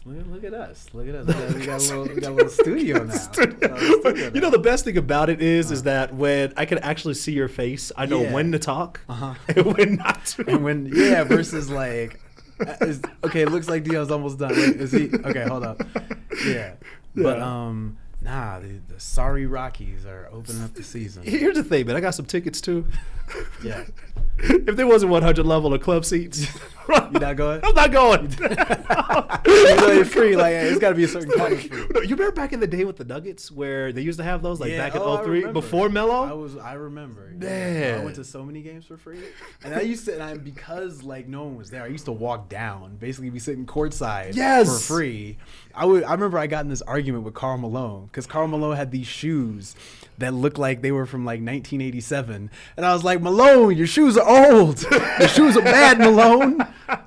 Look at us. We got a little studio now. You know, the best thing about it is that when I can actually see your face, I know when to talk and when not to. And versus like, it looks like Dion's almost done. Wait, is he? Okay, hold up. Yeah. But the sorry Rockies are opening up the season. Here's the thing, man. I got some tickets too. Yeah. If there wasn't 100 level of club seats, you're not going? I'm not going. It's free. Like, it's got to be a certain kind of free. You remember back in the day with the Nuggets where they used to have those, like back in 03 before Melo? I remember. Man. I went to so many games for free, and because like no one was there, I used to walk down, basically be sitting courtside for free. I remember I got in this argument with Karl Malone because Karl Malone had these shoes that looked like they were from like 1987, and I was like, Malone, your shoes are old. Your shoes are bad, Malone.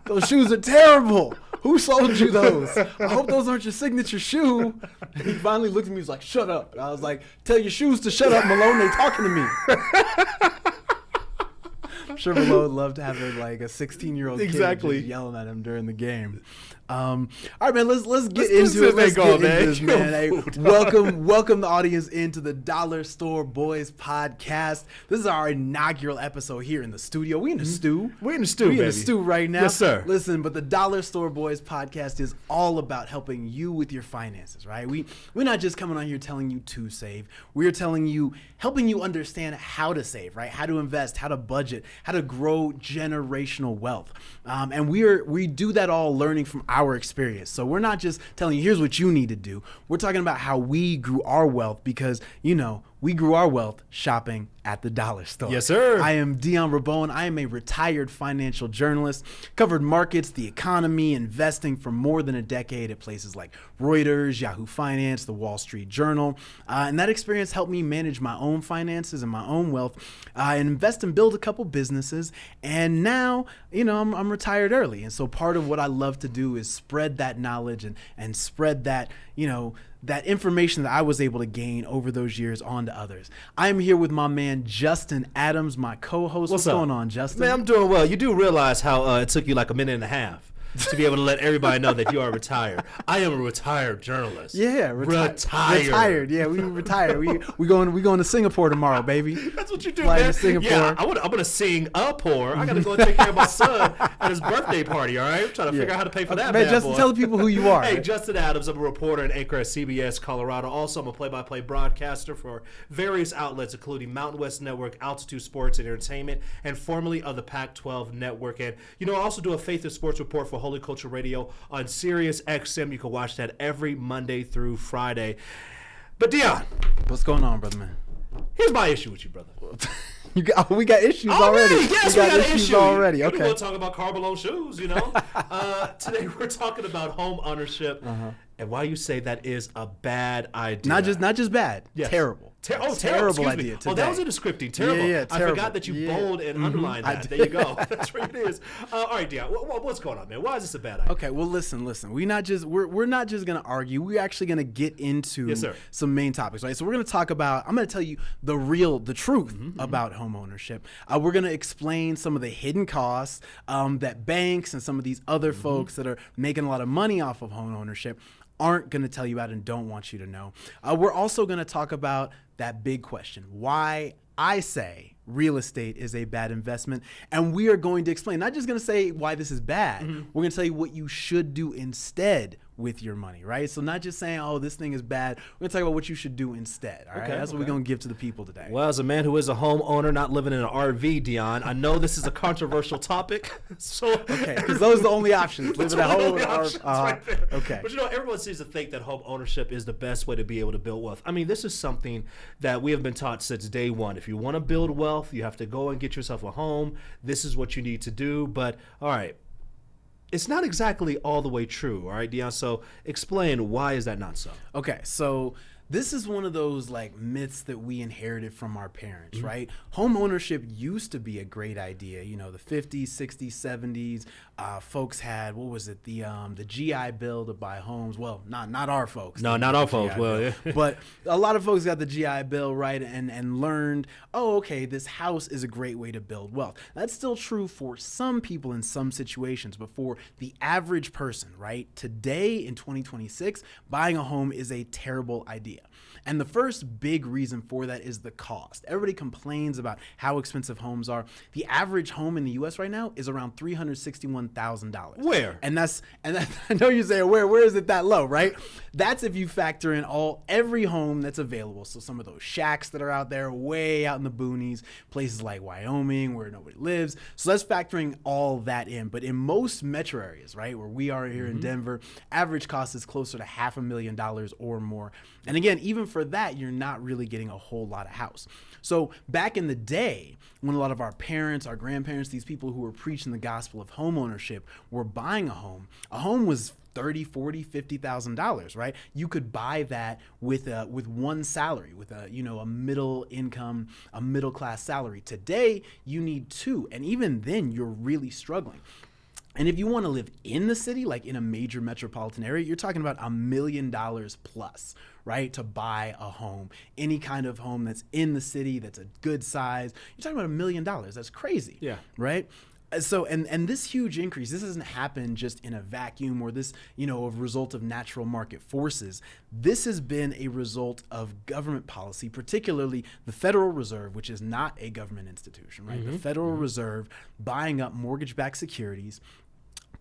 Those shoes are terrible. Who sold you those? I hope those aren't your signature shoe. And he finally looked at me and was like, shut up. And I was like, tell your shoes to shut up, Malone. They talking to me. I'm sure Malone would love to have a 16-year-old kid just yelling at him during the game. All right, man, let's get into it. Let's get into this, man. Hey, welcome the audience into the Dollar Store Boys podcast. This is our inaugural episode here in the studio. We in the stew. We're in the stew, baby. We're in the stew right now. Yes, sir. Listen, but the Dollar Store Boys podcast is all about helping you with your finances, right? We're not just coming on here telling you to save. We're helping you understand how to save, right? How to invest, how to budget, how to grow generational wealth. And we do that all learning from our experience. So we're not just telling you, here's what you need to do. We're talking about how we grew our wealth because, we grew our wealth shopping at the dollar store. Yes, sir. I am Dion Rabouin. I am a retired financial journalist, covered markets, the economy, investing for more than a decade at places like Reuters, Yahoo Finance, the Wall Street Journal. And that experience helped me manage my own finances and my own wealth and invest and build a couple businesses. And now, I'm retired early. And so part of what I love to do is spread that knowledge and spread that, that information that I was able to gain over those years on to others. I am here with my man, Justin Adams, my co-host. What's going on, Justin? Man, I'm doing well. You do realize how it took you like a minute and a half to be able to let everybody know that you are retired. I am a retired journalist. Yeah, retired. Yeah, we retired. we going to Singapore tomorrow, baby. That's what you do, Flying man. to Singapore. Yeah, I'm gonna sing a pour. I gotta go and take care of my son at his birthday party. All right, I'm trying to figure out how to pay for that. Man, Justin, tell the people who you are. Hey, Justin Adams. I'm a reporter and anchor at CBS Colorado. Also, I'm a play-by-play broadcaster for various outlets, including Mountain West Network, Altitude Sports and Entertainment, and formerly of the Pac-12 Network. And I also do a Faith and Sports report for Holy Culture Radio on Sirius XM. You can watch that every Monday through Friday. But Dion, what's going on, brother man? Here's my issue with you, brother. We got issues already. Yes, we got issues already. Okay. We'll talk about Karl Malone shoes, Today we're talking about home ownership and why you say that is a bad idea. Not just bad. Yes. Terrible. Terrible idea. Oh, that was in the scripting. Terrible. Yeah, terrible. I forgot that you bold and underlined that. There you go. That's what it is. All right, Dion. What's going on, man? Why is this a bad idea? Okay. Well, listen. We're not just gonna argue. We're actually gonna get into some main topics, right? So we're gonna talk about. I'm gonna tell you the truth about home ownership. We're gonna explain some of the hidden costs that banks and some of these other folks that are making a lot of money off of home ownership aren't going to tell you about and don't want you to know. We're also going to talk about that big question, why I say real estate is a bad investment. And we are going to explain, not just going to say why this is bad. We're going to tell you what you should do instead with your money, right? So not just saying, oh, this thing is bad. We're going to talk about what you should do instead, all right? That's what we're going to give to the people today. Well, as a man who is a homeowner, not living in an RV, Dion, I know this is a controversial topic. Okay, because those are the only options. Living at home right there. Okay. But everyone seems to think that home ownership is the best way to be able to build wealth. I mean, this is something that we have been taught since day one. If you want to build wealth, you have to go and get yourself a home. This is what you need to do. But, all right, it's not exactly all the way true, all right, Dion? So explain, why is that not so? Okay, so This is one of those like myths that we inherited from our parents, right? Home ownership used to be a great idea. You know, the 50s, 60s, 70s, folks had, what was it? The GI Bill to buy homes. Well, not our folks. No, not our folks. Well, yeah. But a lot of folks got the GI Bill, right? And learned, oh, okay, this house is a great way to build wealth. That's still true for some people in some situations, but for the average person, right? Today in 2026, buying a home is a terrible idea. And the first big reason for that is the cost. Everybody complains about how expensive homes are. The average home in the U.S. right now is around $361,000. Where? And that's I know you say where is it that low, right? That's if you factor in every home that's available. So some of those shacks that are out there, way out in the boonies, places like Wyoming where nobody lives. So that's factoring all that in. But in most metro areas, right, where we are here in Denver, average cost is closer to $500,000 or more. And again, even for that, you're not really getting a whole lot of house. So back in the day, when a lot of our parents, our grandparents, these people who were preaching the gospel of home ownership were buying a home was $30,000, $40,000, $50,000, right? You could buy that with one salary, with a middle income, a middle class salary. Today, you need two, and even then, you're really struggling. And if you want to live in the city, like in a major metropolitan area, you're talking about $1 million plus, right? To buy a home, any kind of home that's in the city, that's a good size. You're talking about $1 million. That's crazy. Yeah. Right. So, and this huge increase, this doesn't happen just in a vacuum or this, a result of natural market forces. This has been a result of government policy, particularly the Federal Reserve, which is not a government institution, right? The Federal Reserve buying up mortgage-backed securities,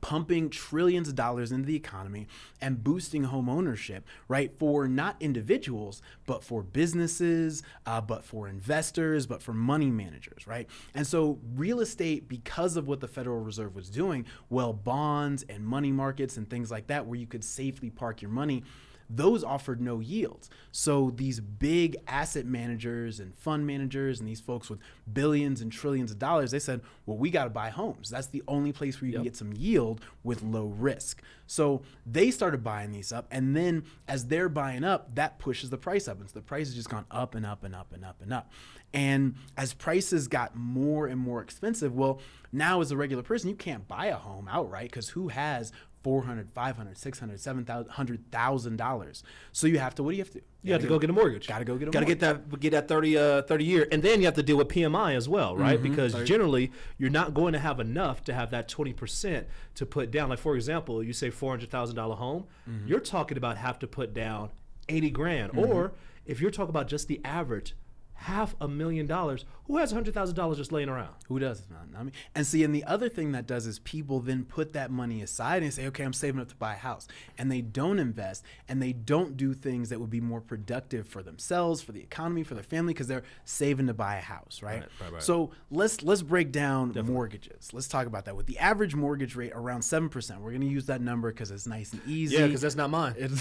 pumping trillions of dollars into the economy and boosting home ownership, right? For not individuals, but for businesses, but for investors, but for money managers, right? And so real estate, because of what the Federal Reserve was doing, bonds and money markets and things like that, where you could safely park your money, those offered no yields. So these big asset managers and fund managers and these folks with billions and trillions of dollars, they said, well, we got to buy homes. That's the only place where you can get some yield with low risk. So they started buying these up. And then as they're buying up, that pushes the price up. And so the price has just gone up and up and up and up and up. And as prices got more and more expensive, well, now as a regular person, you can't buy a home outright because who has $400,000, $500,000, $600,000, $700,000. So you have to, what do you have to do? You have to go get a mortgage. Got to go get a mortgage. Got to get that 30 year. And then you have to deal with PMI as well, right? Because generally you're not going to have enough to have that 20% to put down. Like, for example, you say $400,000 home, you're talking about have to put down $80,000. Or if you're talking about just the average, $500,000. Who has $100,000 just laying around? Who does? I mean, and see, and the other thing that does is people then put that money aside and say, okay, I'm saving up to buy a house, and they don't invest and they don't do things that would be more productive for themselves, for the economy, for their family, because they're saving to buy a house, right? Right. So let's break down mortgages. Let's talk about that. With the average mortgage rate around 7%, we're going to use that number because it's nice and easy. Yeah, because that's not mine. That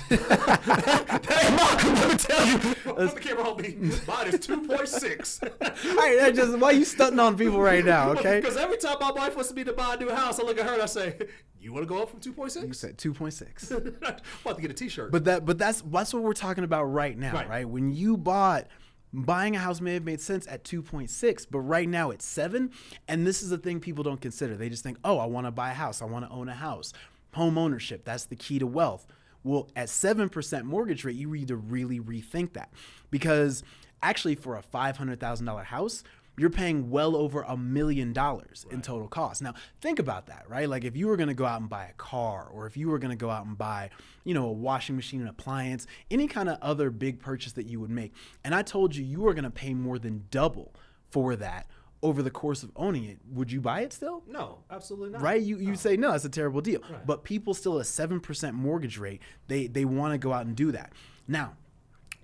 ain't mine. Let me tell you. Let the camera hold me. Mine is 2.6. All right, why are you stunting on people right now, okay? Because every time my wife wants me to buy a new house, I look at her and I say, you want to go up from 2.6? You said 2.6. I'm about to get a t-shirt. But that's what we're talking about right now, right? When you buying a house may have made sense at 2.6, but right now it's 7. And this is the thing people don't consider. They just think, oh, I want to buy a house. I want to own a house. Home ownership, that's the key to wealth. Well, at 7% mortgage rate, you need to really rethink that, because actually for a $500,000 house, you're paying well over $1 million in total cost. Now, think about that, right? Like if you were going to go out and buy a car, or if you were going to go out and buy, a washing machine, an appliance, any kind of other big purchase that you would make, and I told you were going to pay more than double for that over the course of owning it, would you buy it still? No, absolutely not. Right? You say, no, that's a terrible deal. Right. But people still, a 7% mortgage rate, they want to go out and do that. Now,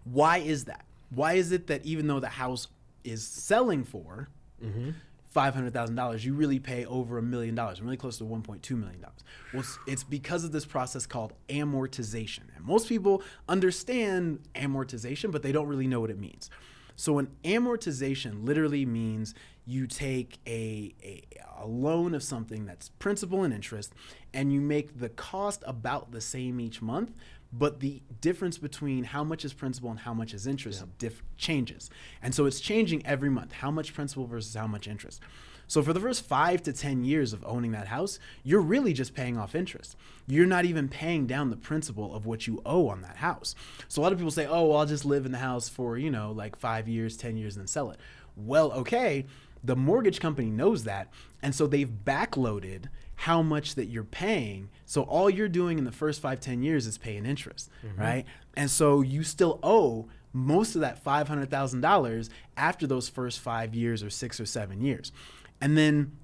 why is that? Why is it that even though the house is selling for $500,000, you really pay over $1 million, really close to $1.2 million? Well, it's because of this process called amortization. And most people understand amortization, but they don't really know what it means. So an amortization literally means you take a loan of something that's principal and interest, and you make the cost about the same each month, but the difference between how much is principal and how much is interest changes. And so it's changing every month, how much principal versus how much interest. So for the first 5 to 10 years of owning that house, you're really just paying off interest. You're not even paying down the principal of what you owe on that house. So a lot of people say, oh, well, I'll just live in the house for, like 5 years, 10 years, and then sell it. Well, okay, the mortgage company knows that. And so they've backloaded how much that you're paying. So all you're doing in the first 5, 10 years is paying interest, right? And so you still owe most of that $500,000 after those first 5 years or 6 or 7 years. And then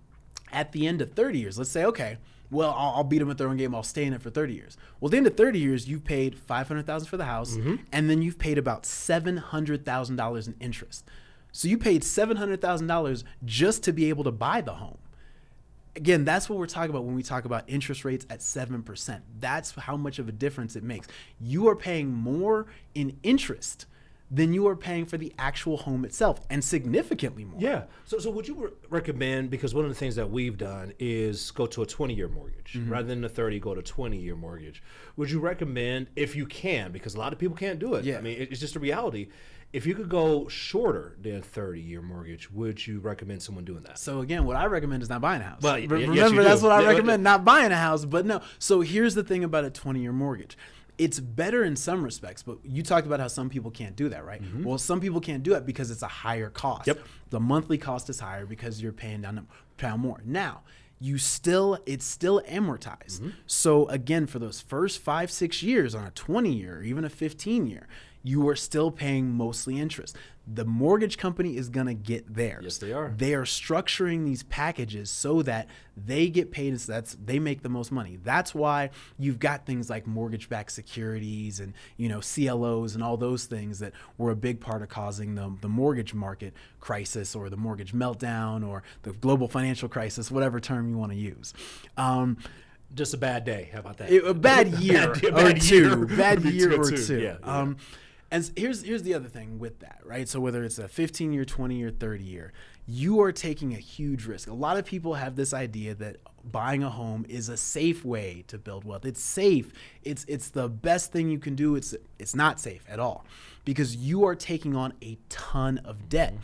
at the end of 30 years, let's say, okay, well, I'll beat them at their own game. I'll stay in it for 30 years. Well, at the end of 30 years, you've paid $500,000 for the house, and then you've paid about $700,000 in interest. So you paid $700,000 just to be able to buy the home. Again, that's what we're talking about when we talk about interest rates at 7%. That's how much of a difference it makes. You are paying more in interest than you are paying for the actual home itself, and significantly more. Yeah. So would you recommend, because one of the things that we've done is go to a 20-year mortgage. Rather than a 30, go to a 20-year mortgage. Would you recommend, if you can, because a lot of people can't do it. Yeah. I mean, it's just a reality. If you could go shorter than a 30-year mortgage, would you recommend someone doing that? So again, what I recommend is not buying a house. Well, remember, that's what I recommend, not buying a house. But no. So here's the thing about a 20-year mortgage. It's better in some respects, but you talked about how some people can't do that, right? Well, some people can't do it because it's a higher cost. The monthly cost is higher because you're paying down more. Now, it's still amortized. So again, for those first 5, 6 years on a 20-year or even a 15-year, you are still paying mostly interest. The mortgage company is going to get theirs. Yes, they are. They are structuring these packages so that they get paid, so they make the most money. That's why you've got things like mortgage-backed securities and CLOs and all those things that were a big part of causing the mortgage market crisis or the mortgage meltdown or the global financial crisis, whatever term you want to use. Just a bad day. How about that? A bad year or two. Bad year or two. Yeah. And here's the other thing with that, right? So whether it's a 15-year, 20-year, 30-year, you are taking a huge risk. A lot of people have this idea that buying a home is a safe way to build wealth. It's safe. It's the best thing you can do. It's not safe at all because you are taking on a ton of debt.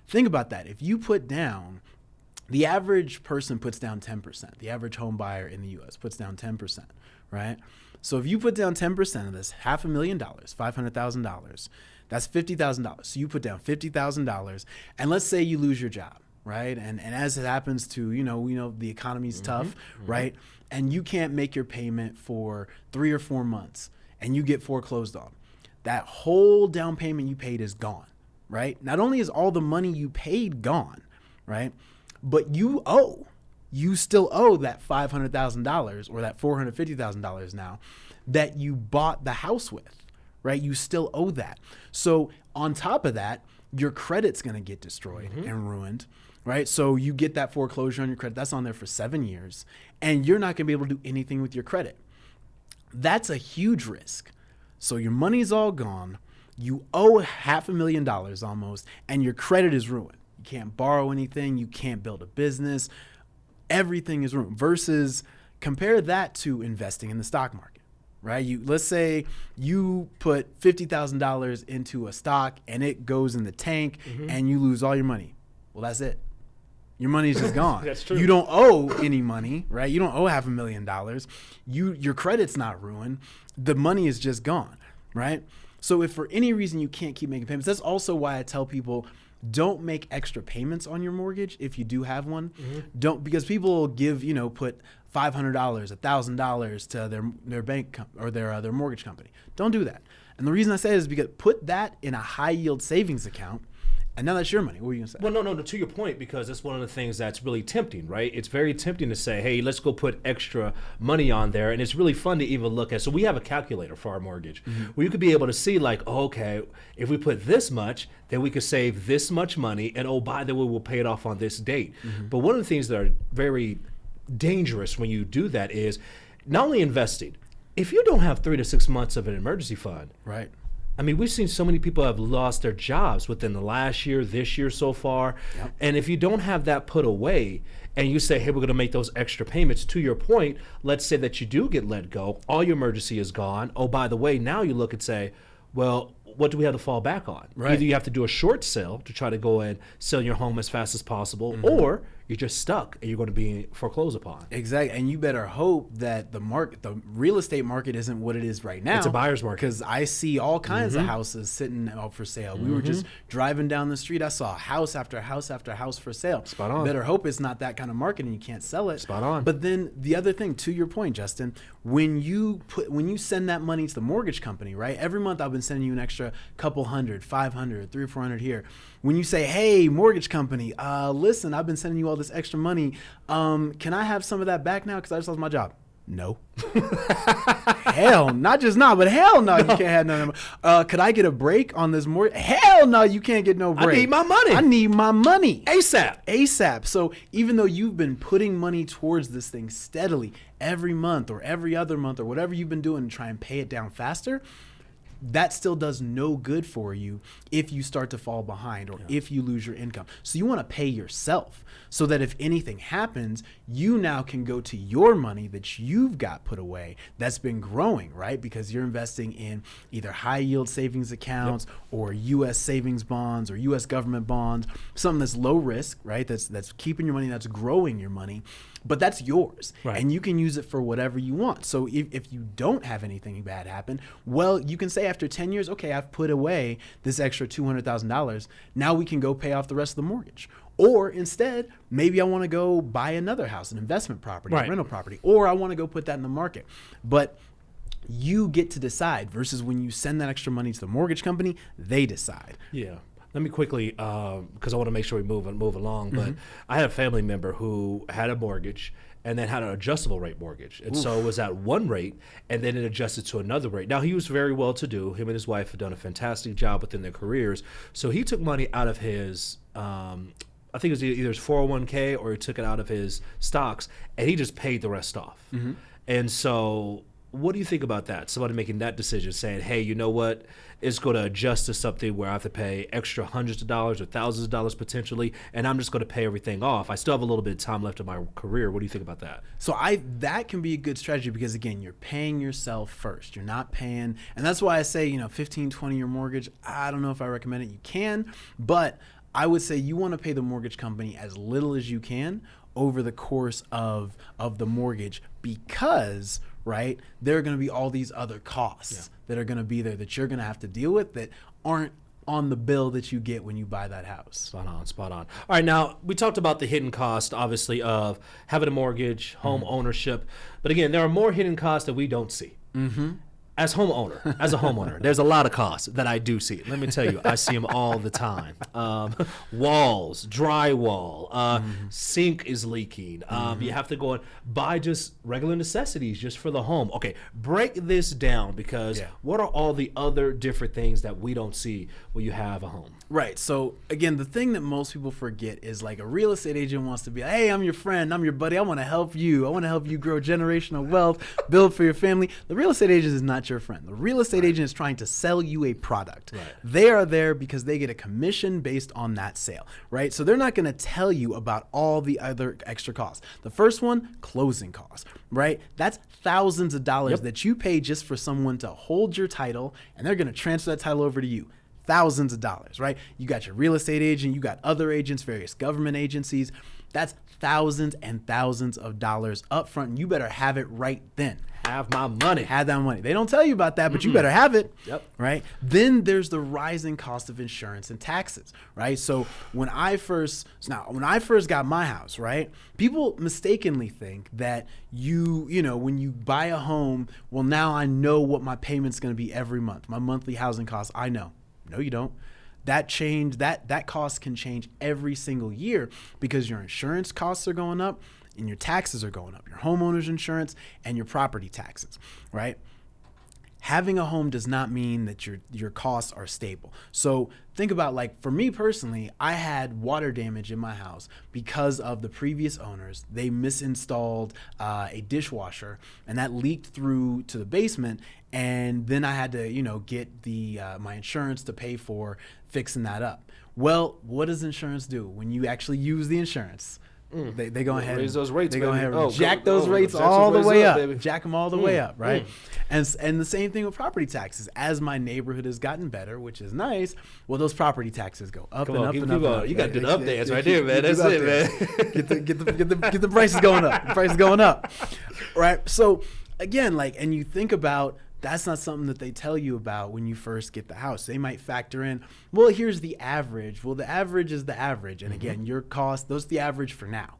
Think about that. If you put down, the average person puts down 10%. The average home buyer in the U.S. puts down 10%, right? So if you put down 10% of this, $500,000, $500,000, that's $50,000. So you put down $50,000, and let's say you lose your job, right? And as it happens to, we know the economy's tough, right? And you can't make your payment for 3 or 4 months, and you get foreclosed on. That whole down payment you paid is gone, right? Not only is all the money you paid gone, right? But you still owe that $500,000 or that $450,000 now that you bought the house with, right? You still owe that. So on top of that, your credit's going to get destroyed and ruined, right? So you get that foreclosure on your credit. That's on there for 7 years, and you're not going to be able to do anything with your credit. That's a huge risk. So your money's all gone. You owe $500,000 almost, and your credit is ruined. You can't borrow anything. You can't build a business. Everything is ruined. Versus compare that to investing in the stock market, right? Let's say you put $50,000 into a stock and it goes in the tank and you lose all your money. Well, that's it. Your money's just gone. That's true. You don't owe any money, right? You don't owe $500,000. Your credit's not ruined. The money is just gone, right? So if for any reason you can't keep making payments, that's also why I tell people, don't make extra payments on your mortgage if you do have one. Don't, because people will put $500, $1,000 to their bank or their mortgage company. Don't do that. And the reason I say it is because put that in a high yield savings account, and now that's your money. What were you gonna say? Well, no, to your point, because that's one of the things that's really tempting, right? It's very tempting to say, hey, let's go put extra money on there. And it's really fun to even look at. So we have a calculator for our mortgage where you could be able to see like, oh, okay, if we put this much, then we could save this much money. And oh, by the way, we'll pay it off on this date. But one of the things that are very dangerous when you do that is not only investing. If you don't have 3 to 6 months of an emergency fund, Right. I mean, we've seen so many people have lost their jobs within the last year, this year so far. Yep. And if you don't have that put away and you say, hey, we're going to make those extra payments, to your point, let's say that you do get let go, all your emergency is gone. Oh, by the way, now you look and say, well, what do we have to fall back on? Right. Either you have to do a short sale to try to go and sell your home as fast as possible, or you're just stuck and you're going to be foreclosed upon. Exactly. And you better hope that the real estate market isn't what it is right now. It's a buyer's market. Because I see all kinds of houses sitting out for sale. We were just driving down the street. I saw house after house after house for sale. Spot on. Better hope it's not that kind of market and you can't sell it. Spot on. But then the other thing, to your point, Justin, when you send that money to the mortgage company, right? Every month I've been sending you an extra couple hundred, 500, 300 or 400 here. When you say, hey, mortgage company, listen, I've been sending you all this extra money. Can I have some of that back now? Because I just lost my job. No. Hell, not just not, but hell no, you can't have none of could I get a break on this mortgage? Hell no, you can't get no break. I need my money. I need my money. ASAP. So even though you've been putting money towards this thing steadily every month or every other month or whatever you've been doing to try and pay it down faster, that still does no good for you if you start to fall behind or if you lose your income. So you want to pay yourself so that if anything happens, you now can go to your money that you've got put away that's been growing, right? Because you're investing in either high yield savings accounts or U.S. savings bonds or U.S. government bonds, something that's low risk, right? That's keeping your money, that's growing your money. But that's yours, and you can use it for whatever you want. So if you don't have anything bad happen, well, you can say after 10 years, okay, I've put away this extra $200,000. Now we can go pay off the rest of the mortgage. Or instead, maybe I want to go buy another house, an investment property, a rental property, or I want to go put that in the market. But you get to decide versus when you send that extra money to the mortgage company, they decide. Yeah. Let me quickly, because I want to make sure we move along, but I had a family member who had a mortgage and then had an adjustable rate mortgage. And so it was at one rate, and then it adjusted to another rate. Now, he was very well to do. Him and his wife have done a fantastic job within their careers. So he took money out of his, I think it was either his 401k or he took it out of his stocks, and he just paid the rest off. And so what do you think about that? Somebody making that decision, saying, hey, you know what? It's going to adjust to something where I have to pay extra hundreds of dollars or thousands of dollars potentially, and I'm just going to pay everything off. I still have a little bit of time left in my career. What do you think about that? So that can be a good strategy because, again, you're paying yourself first. You're not paying, and that's why I say, 15, 20-year mortgage, I don't know if I recommend it. You can, but I would say you want to pay the mortgage company as little as you can over the course of the mortgage because, right, there are going to be all these other costs that are going to be there that you're going to have to deal with that aren't on the bill that you get when you buy that house. Spot on. All right, now we talked about the hidden cost, obviously, of having a mortgage, home ownership. But again, there are more hidden costs that we don't see. As a homeowner, there's a lot of costs that I do see. Let me tell you, I see them all the time. Walls, drywall, sink is leaking. You have to go and buy just regular necessities just for the home. Okay, break this down because what are all the other different things that we don't see when you have a home? Right. So again, the thing that most people forget is like a real estate agent wants to be like, hey, I'm your friend, I'm your buddy, I want to help you. I want to help you grow generational wealth, build for your family. The real estate agent is not your friend. The real estate agent is trying to sell you a product. They are there because they get a commission based on that sale, right? So they're not going to tell you about all the other extra costs. The first one, closing costs, right? That's thousands of dollars that you pay just for someone to hold your title, and they're going to transfer that title over to you. Thousands of dollars, right? You got your real estate agent, you got other agents, various government agencies. That's thousands and thousands of dollars up front, and you better have it right then. Have my money. Have that money. They don't tell you about that, but you better have it, right? Then there's the rising cost of insurance and taxes, right? So when I first got my house, right, people mistakenly think that when you buy a home, well, now I know what my payment's going to be every month. My monthly housing costs, I know. No, you don't. That cost can change every single year because your insurance costs are going up and your taxes are going up, your homeowner's insurance and your property taxes, right? having a home does not mean that your costs are stable. So think about, like, for me personally, I had water damage in my house because of the previous owners. They misinstalled a dishwasher, and that leaked through to the basement. And then I had to, get my insurance to pay for fixing that up. Well, what does insurance do when you actually use the insurance? They go ahead raise those rates. They baby. go ahead and jack those rates all the way up. Baby. Jack them all the way up, right? And the same thing with property taxes. As my neighborhood has gotten better, which is nice, well, those property taxes go up and up and up. You got to do the updates right there, man. That's it, man. Get the prices going up. The prices going up, right? So again, and you think about. That's not something that they tell you about when you first get the house. They might factor in, well, here's the average. Well, the average is the average. And again, your cost, those are the average for now.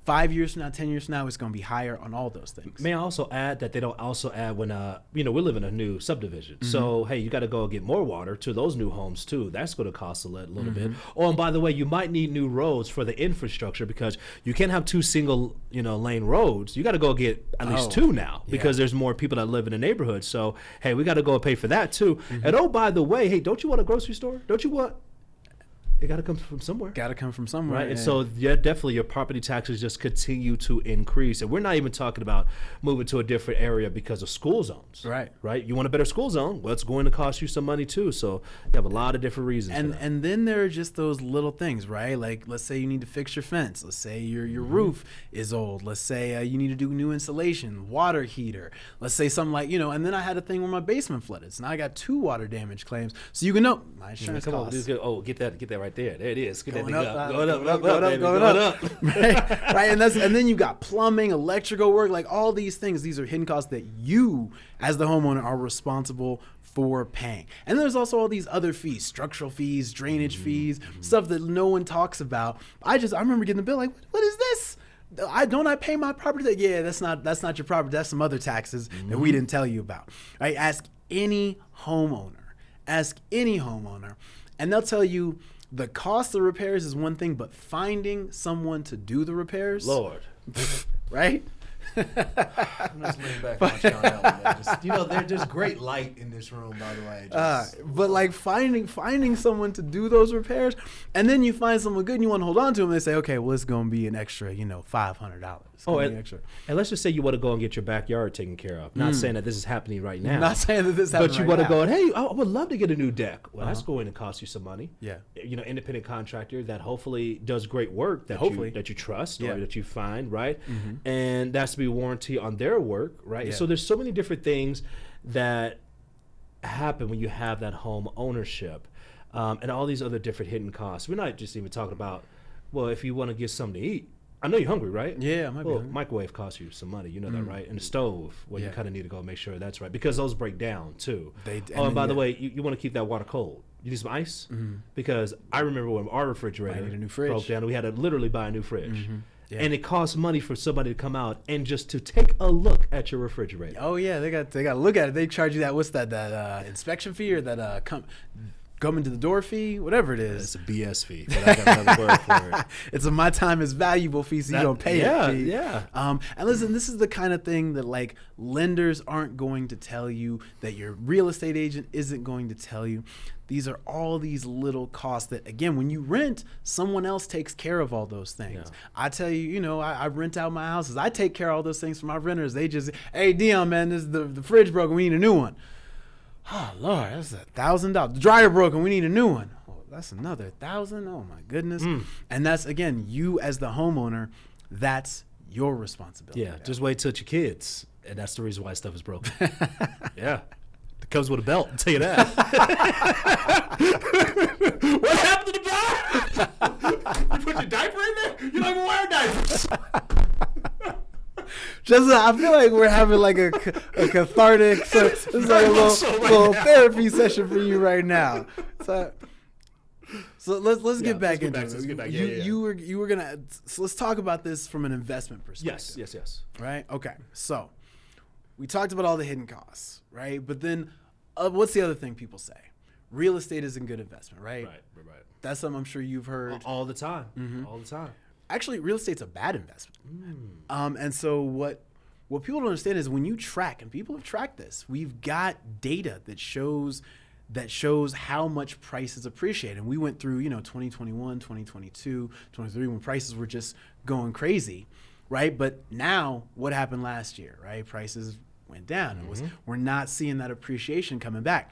5 years from now, 10 years from now, it's going to be higher on all those things. May I also add that they don't also add when, we live in a new subdivision. So, hey, you got to go get more water to those new homes, too. That's going to cost a little bit. Oh, and by the way, you might need new roads for the infrastructure because you can't have 2 single, lane roads. You got to go get at least 2 now because there's more people that live in the neighborhood. So, hey, we got to go and pay for that, too. And, oh, by the way, hey, don't you want a grocery store? Don't you want... It got to come from somewhere. Got to come from somewhere. Right. And so, definitely your property taxes just continue to increase. And we're not even talking about moving to a different area because of school zones. Right. Right. You want a better school zone? Well, it's going to cost you some money, too. So you have a lot of different reasons. And then there are just those little things, right? Like, let's say you need to fix your fence. Let's say your roof is old. Let's say you need to do new insulation, water heater. Let's say something like, and then I had a thing where my basement flooded. So now I got 2 water damage claims. So you can know my insurance costs. Get that right there. There it is. Get going that up, thing up. Going up. Right. And then you got plumbing, electrical work, like all these things. These are hidden costs that you, as the homeowner, are responsible for paying. And there's also all these other fees, structural fees, drainage fees, stuff that no one talks about. I remember getting the bill like, what is this? I pay my property tax? Yeah, that's not your property. That's some other taxes that we didn't tell you about. Right? Ask any homeowner, and they'll tell you the cost of repairs is one thing, but finding someone to do the repairs, Lord, right? I'm just laying back on Sean Allen, man. There's great light in this room, by the way. But like finding someone to do those repairs, and then you find someone good and you want to hold on to them, they say, okay, well, it's going to be an extra, $500. And let's just say you want to go and get your backyard taken care of. Not saying that this is happening right now. Not saying that this is happening but you right want to now. go and, hey, I would love to get a new deck. Well, that's going to cost you some money. Yeah. Independent contractor that hopefully does great work that you trust or that you find, right? And that's to be warranty on their work, right? Yeah. So there's so many different things that happen when you have that home ownership, and all these other different hidden costs. We're not just even talking about, well, if you want to get something to eat. I know you're hungry, right? Yeah, I might be hungry. Microwave costs you some money. You know that, right? And the stove, you kind of need to go make sure that's right because those break down too. And by the way, you want to keep that water cold. You need some ice because I remember when our refrigerator broke down, we had to literally buy a new fridge. Yeah. And it costs money for somebody to come out and just to take a look at your refrigerator. Oh yeah, they got to look at it. They charge you that that inspection fee or that coming to the door fee, whatever it is. It's a BS fee, but I got another word for it. It's a my time is valuable fee, so you don't pay it fee. Yeah. And listen, this is the kind of thing that like lenders aren't going to tell you, that your real estate agent isn't going to tell you. These are all these little costs that, again, when you rent, someone else takes care of all those things. Yeah. I tell you, I rent out my houses. I take care of all those things for my renters. They just, hey, Dion, man, this is the fridge broken. We need a new one. Oh, Lord, that's $1,000. The dryer broken. We need a new one. Oh, that's another $1,000. Oh, my goodness. And that's, again, you as the homeowner, that's your responsibility. Yeah, just wait till it's your kids. And that's the reason why stuff is broken. Yeah. It comes with a belt, I'll tell you that. What happened to the bar? You put your diaper in there? You don't even wear diapers. I feel like we're having like a cathartic, so this is like a little therapy session for you right now. So let's get back into it. Let's get back. You were gonna. So let's talk about this from an investment perspective. Yes. Right. Okay. So we talked about all the hidden costs, right? But then, what's the other thing people say? Real estate is a good investment, right? Right. That's something I'm sure you've heard all the time. All the time. Actually, real estate's a bad investment. And so what what people don't understand is when you track, and people have tracked this, we've got data that shows how much prices appreciate. And we went through, 2021, 2022, 23, when prices were just going crazy, right? But now what happened last year, right? Prices went down. We're not seeing that appreciation coming back.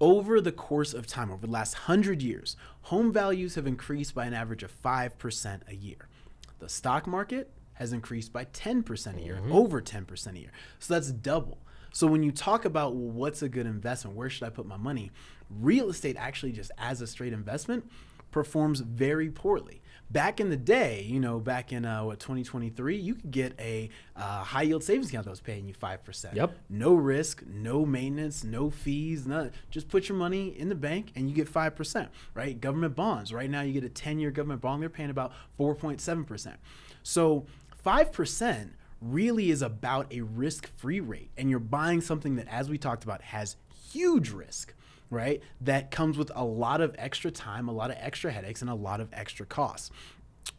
Over the course of time, over the last 100 years, home values have increased by an average of 5% a year. The stock market has increased by 10% a year, over 10% a year. So that's double. So when you talk about, well, what's a good investment, where should I put my money? Real estate actually, just as a straight investment, performs very poorly. Back in the day, back in 2023, you could get a high yield savings account that was paying you 5%. Yep. No risk, no maintenance, no fees, none. Just put your money in the bank and you get 5%, right? Government bonds. Right now you get a 10-year government bond. They're paying about 4.7%. So 5% really is about a risk-free rate. And you're buying something that, as we talked about, has huge risk, right? That comes with a lot of extra time, a lot of extra headaches, and a lot of extra costs.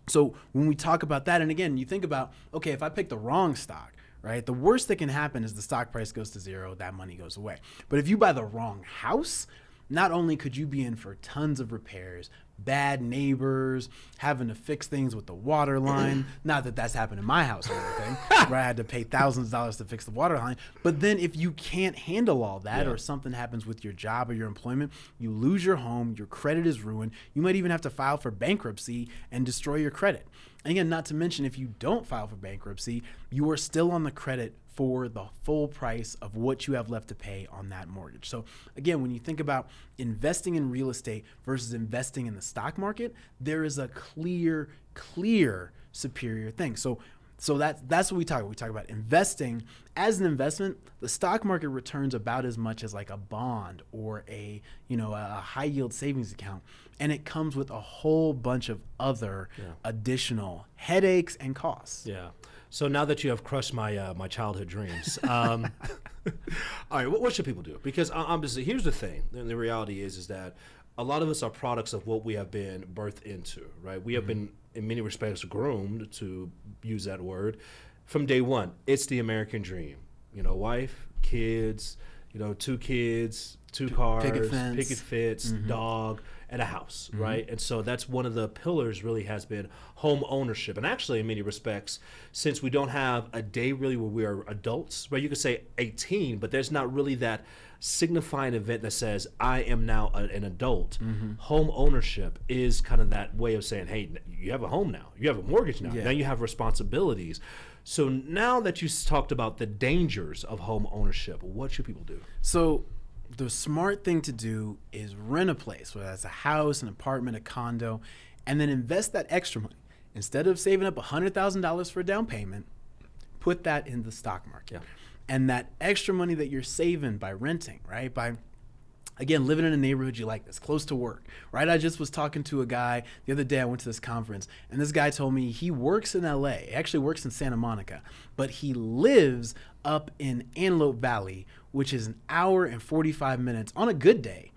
So when we talk about that, and again, you think about, okay, if I pick the wrong stock, right? The worst that can happen is the stock price goes to zero, that money goes away. But if you buy the wrong house, not only could you be in for tons of repairs, bad neighbors, having to fix things with the water line. Not that that's happened in my house or anything, where I had to pay thousands of dollars to fix the water line. But then if you can't handle all that, or something happens with your job or your employment, you lose your home, your credit is ruined. You might even have to file for bankruptcy and destroy your credit. And again, not to mention, if you don't file for bankruptcy, you are still on the credit for the full price of what you have left to pay on that mortgage. So again, when you think about investing in real estate versus investing in the stock market, there is a clear superior thing. So that's what we talk about. We talk about investing. As an investment, the stock market returns about as much as like a bond or a high yield savings account. And it comes with a whole bunch of other additional headaches and costs. Yeah. So now that you have crushed my my childhood dreams, all right, what should people do? Because obviously, here's the thing, and the reality is that a lot of us are products of what we have been birthed into, right? We have been, in many respects, groomed, to use that word, from day one. It's the American dream. Wife, kids, 2 kids, 2 cars, picket fence, dog, and a house, right? And so that's one of the pillars really has been home ownership. And actually, in many respects, since we don't have a day really where we are adults, right? You could say 18, but there's not really that signifying event that says, I am now an adult. Home ownership is kind of that way of saying, hey, you have a home now. You have a mortgage now. Now you have responsibilities. So now that you talked about the dangers of home ownership, what should people do? So the smart thing to do is rent a place, whether that's a house, an apartment, a condo, and then invest that extra money. Instead of saving up $100,000 for a down payment, put that in the stock market. And that extra money that you're saving by renting, right? By, again, living in a neighborhood you like that's close to work, right? I just was talking to a guy the other day. I went to this conference, and this guy told me he works in LA. He actually works in Santa Monica, but he lives up in Antelope Valley, which is an hour and 45 minutes on a good day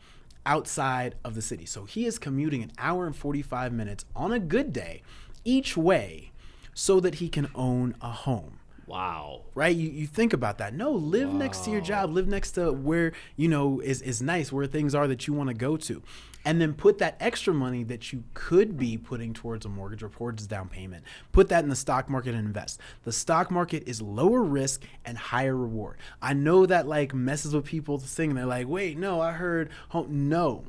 outside of the city. So he is commuting an hour and 45 minutes on a good day each way so that he can own a home. Wow. Right? You think about that. No, live next to your job. Live next to where, is nice, where things are that you want to go to. And then put that extra money that you could be putting towards a mortgage or towards a down payment, put that in the stock market and invest. The stock market is lower risk and higher reward. I know that messes with people thinking, they're like, wait, no, I heard home. No.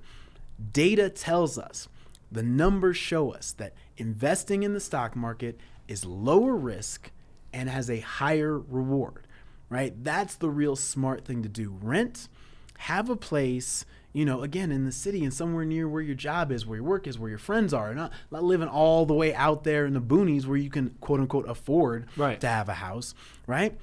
Data tells us, the numbers show us that investing in the stock market is lower risk and has a higher reward, right? That's the real smart thing to do. Rent, have a place, again, in the city and somewhere near where your job is, where your work is, where your friends are, not living all the way out there in the boonies where you can, quote unquote, afford to have a house, right?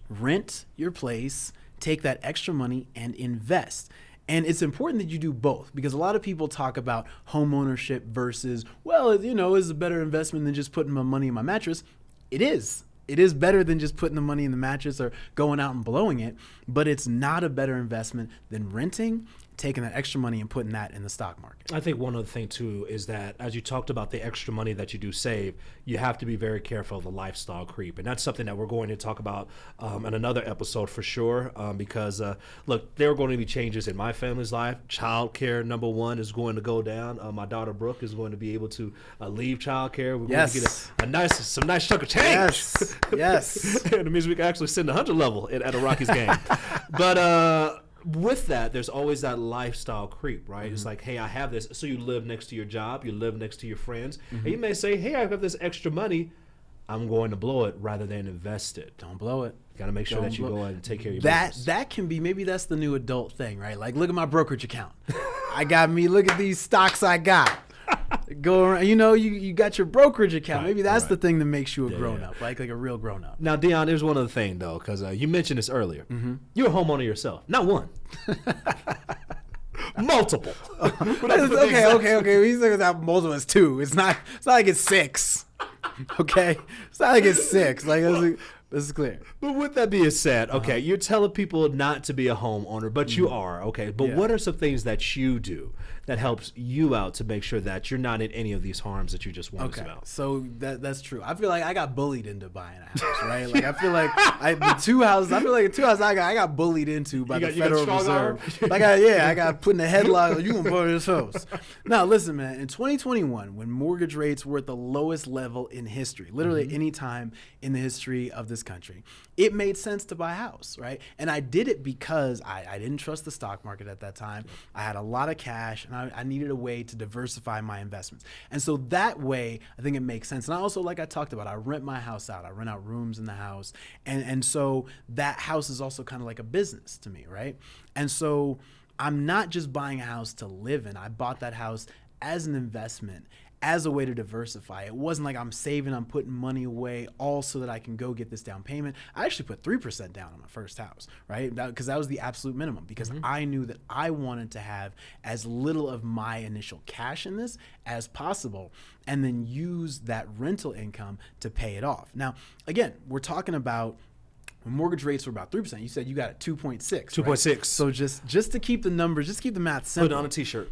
Rent your place, take that extra money and invest. And it's important that you do both, because a lot of people talk about home ownership versus, is a better investment than just putting my money in my mattress. It is. It is better than just putting the money in the mattress or going out and blowing it, but it's not a better investment than renting, taking that extra money and putting that in the stock market. I think one other thing too is that as you talked about the extra money that you do save, you have to be very careful of the lifestyle creep, and that's something that we're going to talk about in another episode for sure. Because look, there are going to be changes in my family's life. Childcare, number one, is going to go down. My daughter Brooke is going to be able to leave childcare. We're going to get some nice chunk of change. Yes. And it means we can actually send the 100 level at a Rockies game. But with that, there's always that lifestyle creep, right? It's like, hey, I have this. So you live next to your job, you live next to your friends, and you may say, hey, I have this extra money. I'm going to blow it rather than invest it. Don't blow it. You got to make sure that you go ahead and take care of your business. That can be, maybe that's the new adult thing, right? Like, look at my brokerage account. Look at these stocks I got. Go around, you got your brokerage account. Maybe that's the thing that makes you a grown up, like a real grown up. Now, Dion, there's one other thing though, because you mentioned this earlier. You're a homeowner yourself, not one, multiple. Okay. We say that multiple is two. It's not like it's six. Okay, it's not like it's six. Like this is clear. But with that being said, okay, you're telling people not to be a homeowner, but you are, okay. But what are some things that you do that helps you out to make sure that you're not in any of these harms that you just warned us about? So that's true. I feel like I got bullied into buying a house, right? Like I feel like the two houses I got bullied into by the Federal Reserve. Like I got put in a headlock. Like, you gonna buy this house? Now listen, man. In 2021, when mortgage rates were at the lowest level in history, literally any time in the history of this country, it made sense to buy a house, right? And I did it because I didn't trust the stock market at that time. I had a lot of cash, and I needed a way to diversify my investments. And so that way, I think it makes sense. And I also, like I talked about, I rent my house out. I rent out rooms in the house. And so that house is also kind of like a business to me, right? And so I'm not just buying a house to live in. I bought that house as an investment, as a way to diversify. It wasn't like I'm saving, I'm putting money away all so that I can go get this down payment. I actually put 3% down on my first house, right? Because that was the absolute minimum, because I knew that I wanted to have as little of my initial cash in this as possible, and then use that rental income to pay it off. Now, again, we're talking about when mortgage rates were about 3%, you said you got a 2.6. 2.6. Right? So just to keep the numbers, just keep the math simple. Put it on a t-shirt.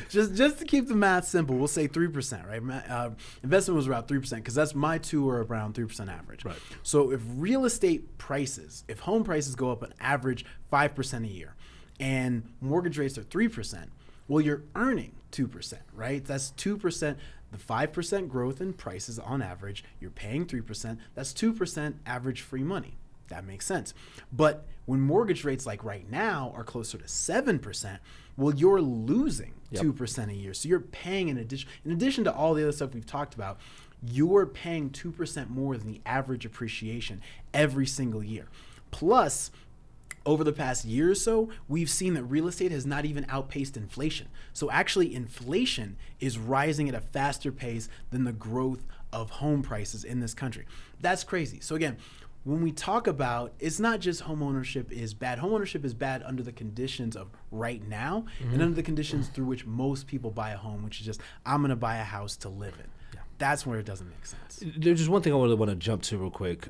just to keep the math simple, we'll say 3%, right? Investment was around 3% because that's my two are around 3% average. Right. So if real estate prices, if home prices go up an average 5% a year, and mortgage rates are 3%, well, you're earning 2%, right? That's 2%. The 5% growth in prices on average, you're paying 3%. That's 2% average free money. That makes sense. But when mortgage rates like right now are closer to 7%, well, you're losing 2% a year. So you're paying in addition to all the other stuff we've talked about, you're paying 2% more than the average appreciation every single year. Plus, over the past year or so, we've seen that real estate has not even outpaced inflation. So actually, inflation is rising at a faster pace than the growth of home prices in this country. That's crazy. So again, when we talk about, it's not just homeownership is bad. Homeownership is bad under the conditions of right now and under the conditions through which most people buy a home, which is just, I'm going to buy a house to live in. That's where it doesn't make sense. There's just one thing I really want to jump to real quick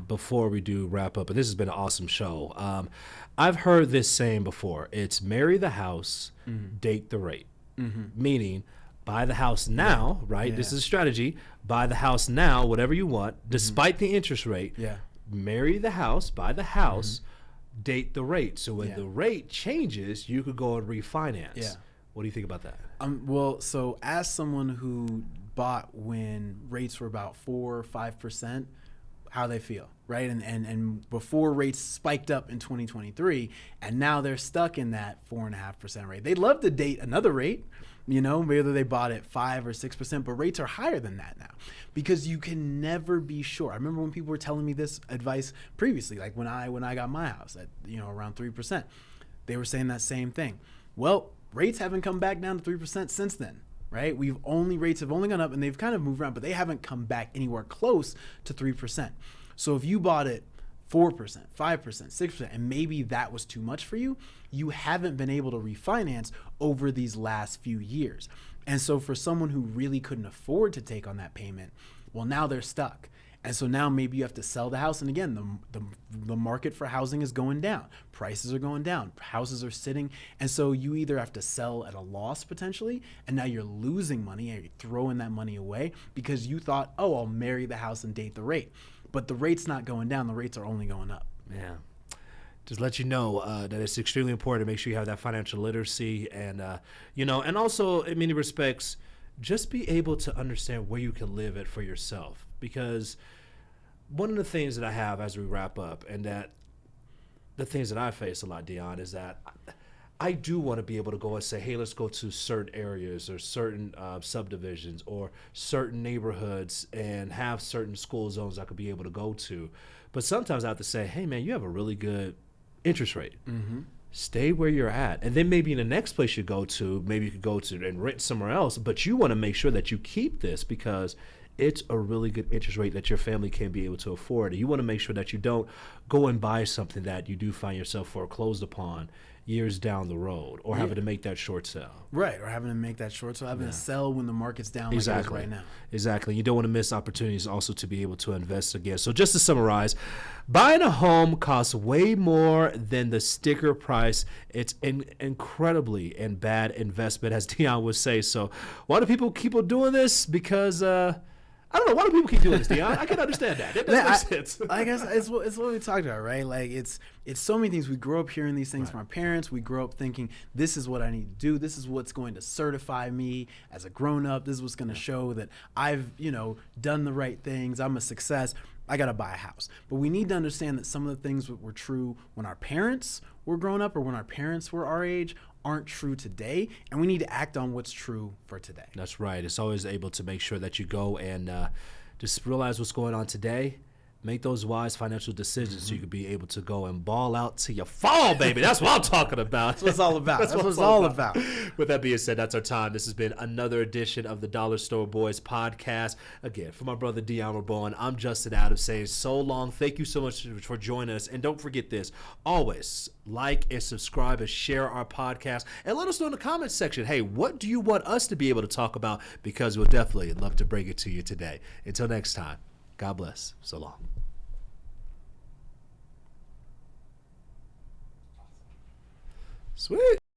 before we do wrap up. But this has been an awesome show. I've heard this saying before. It's marry the house, date the rate. Meaning, buy the house now, right? This is a strategy. Buy the house now, whatever you want, despite the interest rate. Marry the house, buy the house, date the rate. So when the rate changes, you could go and refinance. What do you think about that? Well, so as someone who bought when rates were about 4 or 5%, how they feel, right? And before rates spiked up in 2023, and now they're stuck in that 4.5% rate. They'd love to date another rate, whether they bought at 5 or 6%, but rates are higher than that now because you can never be sure. I remember when people were telling me this advice previously, like when I got my house at around 3%, they were saying that same thing. Well, rates haven't come back down to 3% since then. Right? Rates have only gone up and they've kind of moved around, but they haven't come back anywhere close to 3%. So if you bought it 4%, 5%, 6%, and maybe that was too much for you, you haven't been able to refinance over these last few years. And so for someone who really couldn't afford to take on that payment, well, now they're stuck. And so now maybe you have to sell the house. And again, the market for housing is going down. Prices are going down. Houses are sitting. And so you either have to sell at a loss potentially, and now you're losing money and you're throwing that money away because you thought, oh, I'll marry the house and date the rate. But the rate's not going down. The rates are only going up. Yeah. Just let you know that it's extremely important to make sure you have that financial literacy and, and also in many respects, just be able to understand where you can live at for yourself. Because one of the things that I have as we wrap up, and that the things that I face a lot, Dion, is that I do want to be able to go and say, hey, let's go to certain areas or certain subdivisions or certain neighborhoods and have certain school zones I could be able to go to. But sometimes I have to say, hey, man, you have a really good interest rate. Mm-hmm. Stay where you're at. And then maybe in the next place you go to, maybe you could go to and rent somewhere else. But you want to make sure that you keep this because it's a really good interest rate that your family can be able to afford. And you want to make sure that you don't go and buy something that you do find yourself foreclosed upon years down the road or having to make that short sell. Right, or having to make that short sell, having to sell when the market's down like it is right now. Exactly. You don't want to miss opportunities also to be able to invest again. So just to summarize, buying a home costs way more than the sticker price. It's an incredibly and bad investment, as Dion would say. So why do people keep on doing this? Because I don't know. Why do people keep doing this, Dion? I can understand that. It doesn't make sense. I guess it's what we talked about, right? Like it's so many things. We grow up hearing these things from our parents. We grow up thinking this is what I need to do. This is what's going to certify me as a grown up. This is what's going to show that I've done the right things. I'm a success. I got to buy a house. But we need to understand that some of the things that were true when our parents were grown up or when our parents were our age aren't true today, and we need to act on what's true for today. That's right. It's always able to make sure that you go and just realize what's going on today. Make those wise financial decisions so you can be able to go and ball out to your fall, baby. That's what I'm talking about. That's what it's all about. That's what it's all about. With that being said, that's our time. This has been another edition of the Dollar Store Boys podcast. Again, for my brother Dion Rabouin, I'm Justin Adams saying so long. Thank you so much for joining us. And don't forget this. Always like and subscribe and share our podcast. And let us know in the comments section, hey, what do you want us to be able to talk about? Because we'll definitely love to bring it to you today. Until next time, God bless. So long. Sweet.